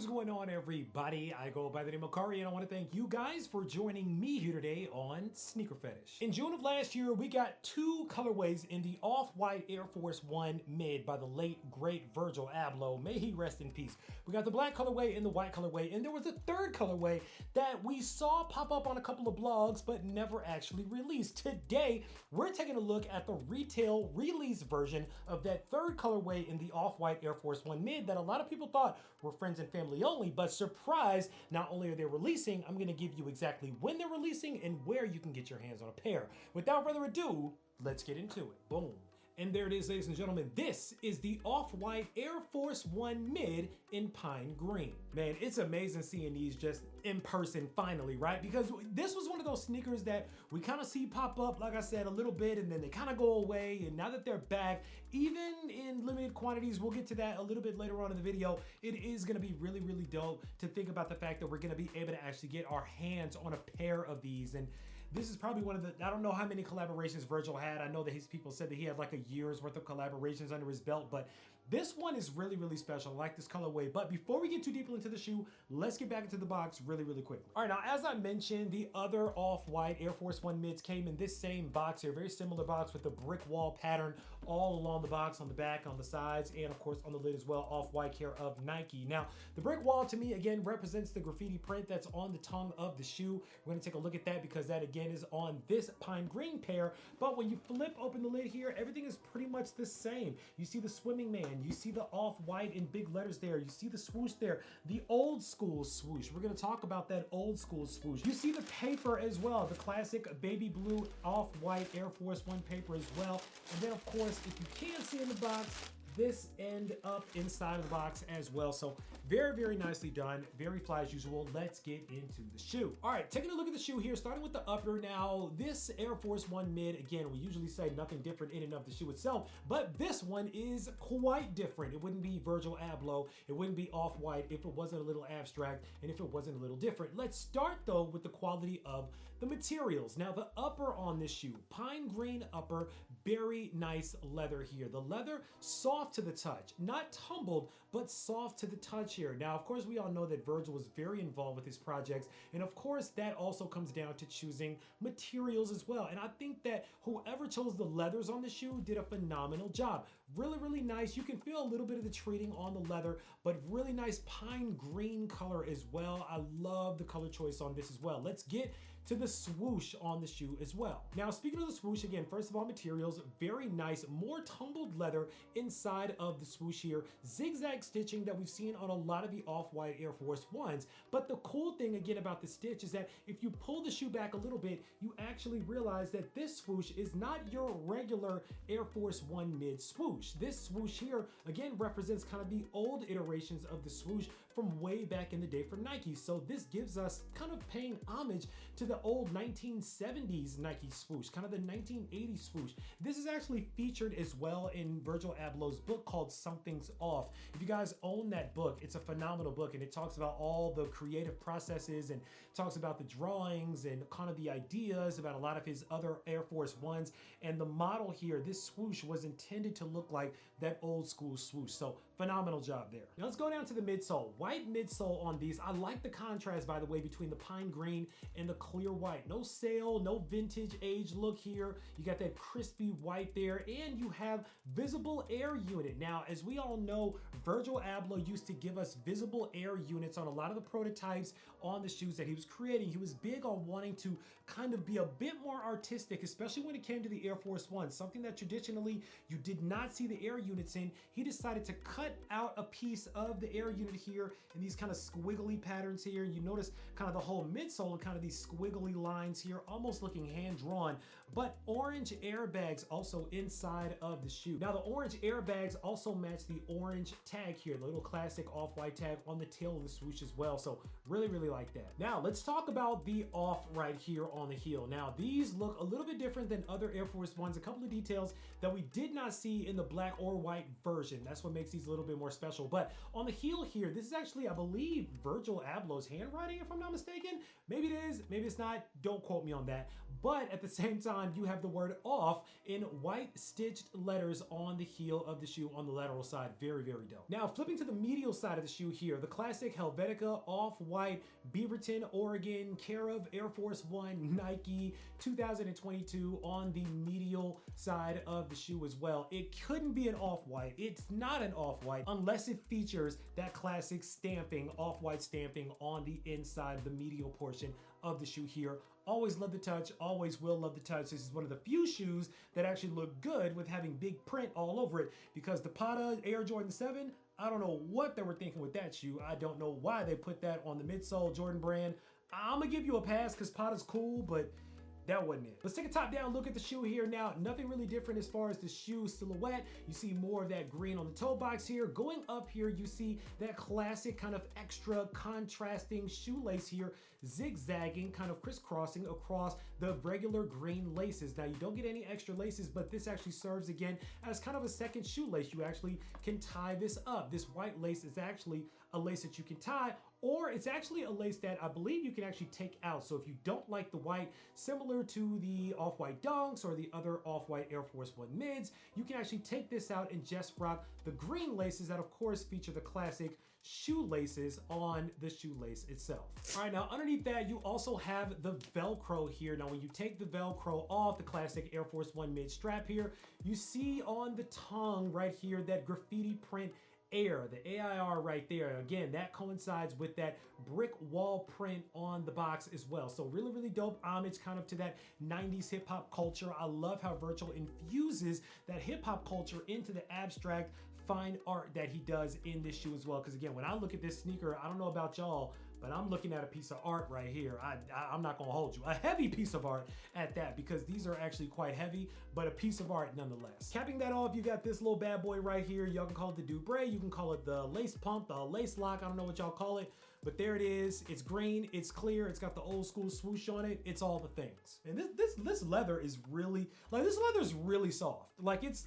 What's going on, everybody? I go by the name of Kari, and I want to thank you guys for joining me here today on SneakerPhetish. In June of last year, we got two colorways in the off-white Air Force One mid by the late, great Virgil Abloh. May he rest in peace. We got the black colorway and the white colorway, and there was a third colorway that we saw pop up on a couple of blogs, but never actually released. Today, we're taking a look at the retail release version of that third colorway in the off-white Air Force One mid that a lot of people thought were friends and family only, but surprise, not only are they releasing, I'm gonna give you exactly when they're releasing and where you can get your hands on a pair. Without further ado, let's get into it. Boom. And there it is, ladies and gentlemen. This is the off-white Air Force One mid in pine green. Man, it's amazing seeing these just in person finally, right? Because this was one of those sneakers that we kind of see pop up, like I said, a little bit, and then they kind of go away. And now that they're back, even in limited quantities, we'll get to that a little bit later on in the video. It is gonna be really, really dope to think about the fact that we're gonna be able to actually get our hands on a pair of these. And this is probably one of the, I don't know how many collaborations Virgil had. I know that his people said that he had like a year's worth of collaborations under his belt, but this one is really, really special. I like this colorway. But before we get too deeply into the shoe, let's get back into the box really, really quickly. All right, now, as I mentioned, the other off-white Air Force One mids came in this same box here, very similar box with the brick wall pattern all along the box, on the back, on the sides, and of course on the lid as well, off-white care of Nike. Now, the brick wall to me, again, represents the graffiti print that's on the tongue of the shoe. We're gonna take a look at that because that, again, is on this pine green pair. But when you flip open the lid here, everything is pretty much the same. You see the swimming man, you see the off-white in big letters there, you see the swoosh there, the old school swoosh. We're gonna talk about that old school swoosh. You see the paper as well, the classic baby blue off-white Air Force One paper as well. And then of course, if you can't see in the box, this end up inside of the box as well. So very, very nicely done. Very fly as usual. Let's get into the shoe. All right, taking a look at the shoe here, starting with the upper. Now, this Air Force One mid, again, we usually say nothing different in and of the shoe itself, but this one is quite different. It wouldn't be Virgil Abloh. It wouldn't be off-white if it wasn't a little abstract and if it wasn't a little different. Let's start though with the quality of the materials. Now, the upper on this shoe, pine green upper, very nice leather here. The leather soft to the touch, not tumbled, but soft to the touch here. Now, of course, we all know that Virgil was very involved with his projects. And of course, that also comes down to choosing materials as well. And I think that whoever chose the leathers on the shoe did a phenomenal job. Really, really nice. You can feel a little bit of the treating on the leather, but really nice pine green color as well. I love the color choice on this as well. Let's get to the swoosh on the shoe as well. Now, speaking of the swoosh, again, first of all, materials, very nice, more tumbled leather inside of the swoosh here, zigzag stitching that we've seen on a lot of the off-white Air Force Ones. But the cool thing again about the stitch is that if you pull the shoe back a little bit, you actually realize that this swoosh is not your regular Air Force One mid swoosh. This swoosh here, again, represents kind of the old iterations of the swoosh from way back in the day for Nike. So this gives us kind of paying homage to the old 1970s Nike swoosh, kind of the 1980s swoosh. This is actually featured as well in Virgil Abloh's book called Something's Off. If you guys own that book, it's a phenomenal book, and it talks about all the creative processes and talks about the drawings and kind of the ideas about a lot of his other Air Force Ones. And the model here, this swoosh was intended to look like that old school swoosh. So phenomenal job there. Now let's go down to the midsole. White midsole on these. I like the contrast, by the way, between the pine green and the clear white. No sale, no vintage age look here. You got that crispy white there, and you have visible air unit. Now, as we all know, Virgil Abloh used to give us visible air units on a lot of the prototypes on the shoes that he was creating. He was big on wanting to kind of be a bit more artistic, especially when it came to the Air Force One, something that traditionally you did not see the air units in. He decided to cut out a piece of the air unit here in these kind of squiggly patterns here. You notice kind of the whole midsole and kind of these squiggly lines here, almost looking hand-drawn, but orange airbags also inside of the shoe. Now, the orange airbags also match the orange tag here, the little classic off-white tag on the tail of the swoosh as well. So really, really like that. Now, let's talk about the off right here on the heel. Now, these look a little bit different than other Air Force Ones. A couple of details that we did not see in the black or white version. That's what makes these a little bit more special. But on the heel here, this is actually, I believe, Virgil Abloh's handwriting, if I'm not mistaken. Maybe it is, maybe it's not. not, don't quote me on that. But at the same time, you have the word off in white stitched letters on the heel of the shoe on the lateral side. Very, very dope. Now, flipping to the medial side of the shoe here, the classic Helvetica off-white Beaverton, Oregon, care of Air Force One, Nike, 2022 on the medial side of the shoe as well. It couldn't be an off-white. It's not an off-white unless it features that classic stamping, off-white stamping on the inside of the medial portion of the shoe here. Always love the touch, always will love the touch. This is one of the few shoes that actually look good with having big print all over it, because the Prada Air Jordan 7, I don't know what they were thinking with that shoe. I don't know why they put that on the Midsole Jordan brand. I'm gonna give you a pass because Prada's cool, but that wasn't it. Let's take a top-down look at the shoe here now. Nothing really different as far as the shoe silhouette. You see more of that green on the toe box here. Going up here, you see that classic kind of extra contrasting shoelace here, zigzagging, kind of crisscrossing across the regular green laces. Now, you don't get any extra laces, but this actually serves again as kind of a second shoelace. You actually can tie this up. This white lace is actually a lace that you can tie, or it's actually a lace that I believe you can actually take out. So if you don't like the white, similar to the off-white Dunks or the other off-white Air Force One mids, you can actually take this out and just rock the green laces that of course feature the classic shoelaces on the shoelace itself. All right, now underneath that, you also have the Velcro here. Now, when you take the Velcro off, the classic Air Force One mid strap here, you see on the tongue right here that graffiti print Air, the AIR right there. Again, that coincides with that brick wall print on the box as well. So really, really dope homage kind of to that 90s hip hop culture. I love how Virgil infuses that hip hop culture into the abstract fine art that he does in this shoe as well. Because again, when I look at this sneaker, I don't know about y'all, but I'm looking at a piece of art right here. I'm not gonna hold you. A heavy piece of art at that, because these are actually quite heavy, but a piece of art nonetheless. Capping that off, you got this little bad boy right here. Y'all can call it the Dubre, you can call it the lace pump, the lace lock, I don't know what y'all call it, but there it is. It's green, it's clear, it's got the old school swoosh on it. It's all the things. And this leather is really, like, this leather is really soft. Like, it's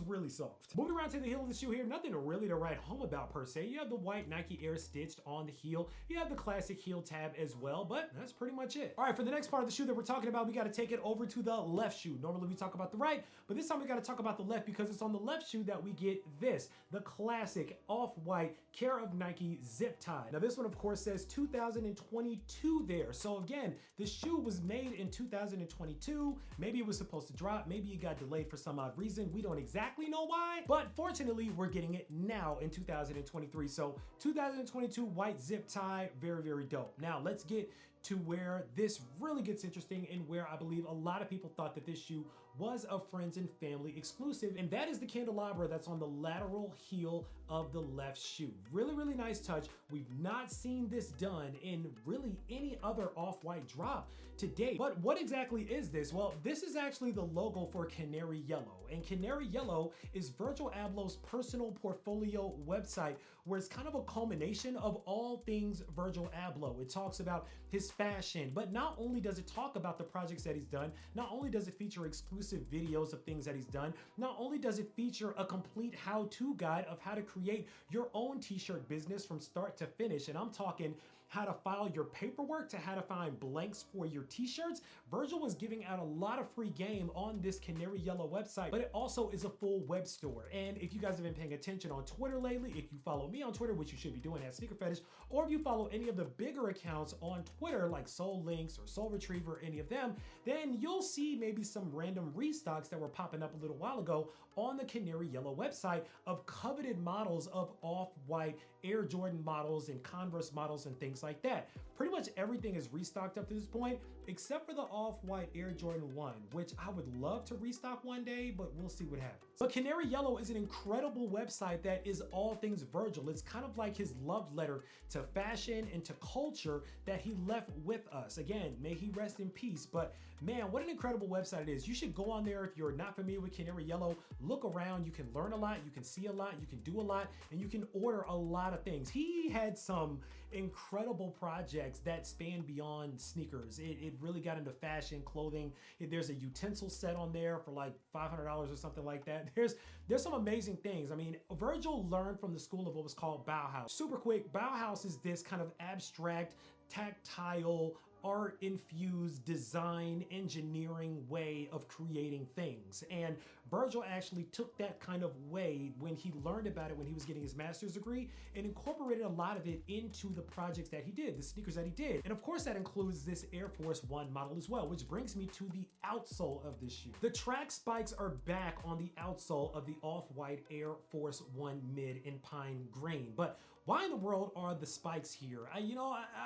really soft. Moving around to the heel of the shoe here, nothing really to write home about per se. You have the white Nike Air stitched on the heel. You have the classic heel tab as well, but that's pretty much it. All right, for the next part of the shoe that we're talking about, we got to take it over to the left shoe. Normally we talk about the right, but this time we got to talk about the left, because it's on the left shoe that we get this, the classic off-white care of Nike zip tie. Now, this one of course says 2022 there. So again, the shoe was made in 2022. Maybe it was supposed to drop, maybe it got delayed for some odd reason. We don't exactly know why, but fortunately we're getting it now in 2023. So 2022 white zip tie, very, very dope. Now let's get to where this really gets interesting, and where I believe a lot of people thought that this shoe was a friends and family exclusive, and that is the candelabra that's on the lateral heel of the left shoe. Really, really nice touch. We've not seen this done in really any other off-white drop to date. But what exactly is this? Well, this is actually the logo for Canary Yellow, and Canary Yellow is Virgil Abloh's personal portfolio website, where it's kind of a culmination of all things Virgil Abloh. It talks about his fashion, but not only does it talk about the projects that he's done, not only does it feature exclusive videos of things that he's done, not only does it feature a complete how-to guide of how to create your own t-shirt business from start to finish, and I'm talking how to file your paperwork to how to find blanks for your t-shirts. Virgil was giving out a lot of free game on this Canary Yellow website, but it also is a full web store. And if you guys have been paying attention on Twitter lately, if you follow me on Twitter, which you should be doing at SneakerPhetish, or if you follow any of the bigger accounts on Twitter like Soul Links or Soul Retriever, any of them, then you'll see maybe some random restocks that were popping up a little while ago on the Canary Yellow website of coveted models of off-white Air Jordan models and Converse models and things like that. Pretty much everything is restocked up to this point, except for the off-white Air Jordan 1, which I would love to restock one day, but we'll see what happens. But Canary Yellow is an incredible website that is all things Virgil. It's kind of like his love letter to fashion and to culture that he left with us. Again, may he rest in peace, but man, what an incredible website it is. You should go on there if you're not familiar with Canary Yellow. Look around, you can learn a lot, you can see a lot, you can do a lot, and you can order a lot of things. He had some incredible projects that span beyond sneakers. It really got into fashion, clothing. There's a utensil set on there for like $500 or something like that. There's some amazing things. I mean, Virgil learned from the school of what was called Bauhaus. Super quick, Bauhaus is this kind of abstract tactile, art-infused design engineering way of creating things. And Virgil actually took that kind of way when he learned about it when he was getting his master's degree and incorporated a lot of it into the projects that he did, the sneakers that he did. And of course that includes this Air Force One model as well, which brings me to the outsole of this shoe. The track spikes are back on the outsole of the off-white Air Force One Mid in pine green. But why in the world are the spikes here?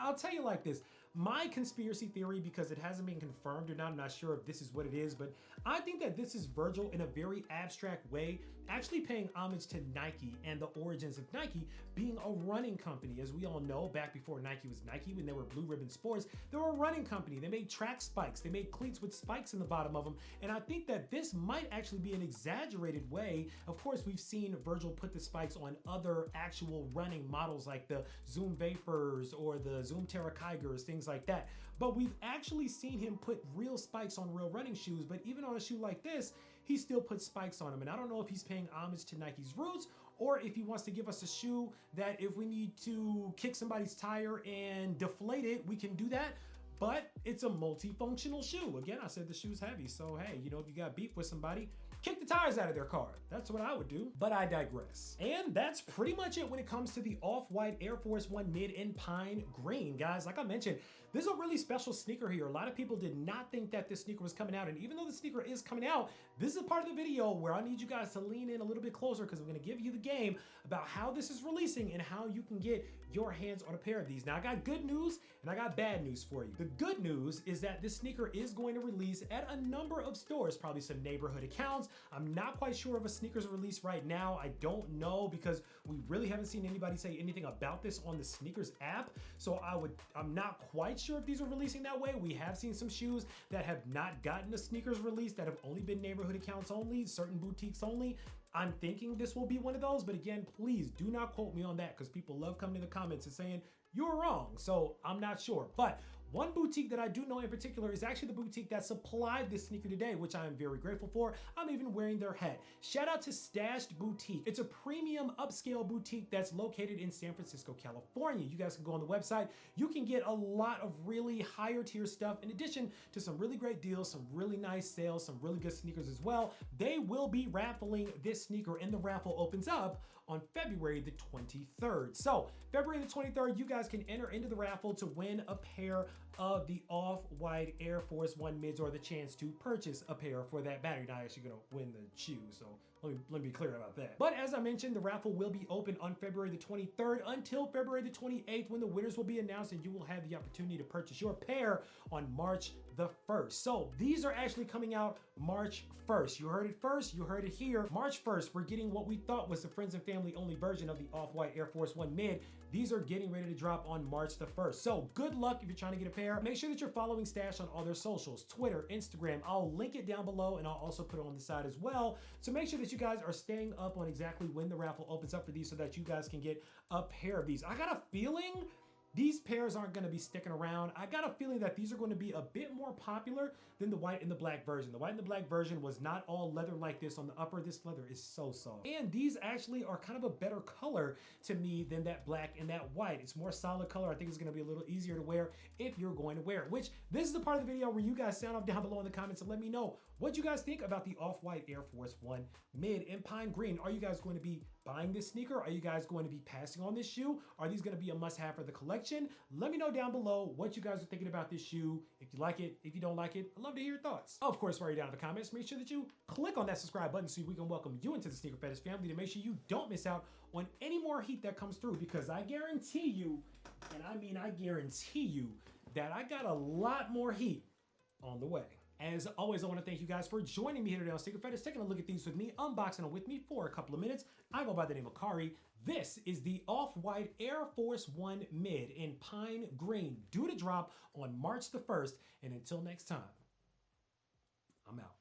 I'll tell you like this. My conspiracy theory, because it hasn't been confirmed or not, I'm not sure if this is what it is, but I think that this is Virgil in a very abstract way, actually paying homage to Nike and the origins of Nike being a running company. As we all know, back before Nike was Nike, when they were Blue Ribbon Sports, they were a running company. They made track spikes. They made cleats with spikes in the bottom of them. And I think that this might actually be an exaggerated way. Of course, we've seen Virgil put the spikes on other actual running models like the Zoom Vapors or the Zoom Terra Kygers, things like that. But we've actually seen him put real spikes on real running shoes, but even on a shoe like this, he still puts spikes on them. And I don't know if he's paying homage to Nike's roots or if he wants to give us a shoe that if we need to kick somebody's tire and deflate it, we can do that. But it's a multifunctional shoe. Again, I said the shoe's heavy, so hey, if you got beef with somebody, kick the tires out of their car. That's what I would do, but I digress. And that's pretty much it when it comes to the off-white Air Force One Mid in pine green. Guys, like I mentioned, this is a really special sneaker here. A lot of people did not think that this sneaker was coming out, and even though the sneaker is coming out, this is a part of the video where I need you guys to lean in a little bit closer because I'm gonna give you the game about how this is releasing and how you can get your hands on a pair of these. Now, I got good news and I got bad news for you. The good news is that this sneaker is going to release at a number of stores, probably some neighborhood accounts. I'm not quite sure if a sneaker's release right now. I don't know because we really haven't seen anybody say anything about this on the sneakers app. So I'm not quite sure if these are releasing that way. We have seen some shoes that have not gotten a sneakers release that have only been neighborhood accounts only, certain boutiques only. I'm thinking this will be one of those, but again, please do not quote me on that because people love coming in the comments and saying you're wrong. So I'm not sure, but one boutique that I do know in particular is actually the boutique that supplied this sneaker today, which I am very grateful for. I'm even wearing their hat. Shout out to Stashed Boutique. It's a premium upscale boutique that's located in San Francisco, California. You guys can go on the website. You can get a lot of really higher tier stuff in addition to some really great deals, some really nice sales, some really good sneakers as well. They will be raffling this sneaker and the raffle opens up on February the 23rd. So February the 23rd, you guys can enter into the raffle to win a pair of the off-white Air Force One Mids or the chance to purchase a pair for that battery. You're not actually gonna win the shoe, so let me be clear about that. But as I mentioned, the raffle will be open on February the 23rd until February the 28th when the winners will be announced and you will have the opportunity to purchase your pair on March the 1st. So these are actually coming out March 1st. You heard it first, you heard it here. March 1st, we're getting what we thought was the friends and family only version of the off-white Air Force One Mid. These are getting ready to drop on March the 1st. So good luck if you're trying to get a pair. Make sure that you're following Stash on all their socials, Twitter, Instagram. I'll link it down below and I'll also put it on the side as well. So make sure that you guys are staying up on exactly when the raffle opens up for these so that you guys can get a pair of these. I got a feeling these pairs aren't gonna be sticking around. I got a feeling that these are gonna be a bit more popular than the white and the black version. The white and the black version was not all leather like this on the upper. This leather is so soft. And these actually are kind of a better color to me than that black and that white. It's more solid color. I think it's gonna be a little easier to wear if you're going to wear it, which this is the part of the video where you guys sound off down below in the comments and let me know what you guys think about the off-white Air Force One Mid in pine green. Are you guys going to be buying this sneaker? Are you guys going to be passing on this shoe? Are these gonna be a must-have for the collection? Let me know down below what you guys are thinking about this shoe. If you like it, if you don't like it, I'd love to hear your thoughts. Of course, while you're down in the comments, make sure that you click on that subscribe button so we can welcome you into the Sneaker Fetish family to make sure you don't miss out on any more heat that comes through, because I guarantee you, and I mean I guarantee you, that I got a lot more heat on the way. As always, I want to thank you guys for joining me here today on Sneaker Fetish, taking a look at these with me, unboxing them with me for a couple of minutes. I go by the name of Kari. This is the off-white Air Force One Mid in pine green, due to drop on March the 1st. And until next time, I'm out.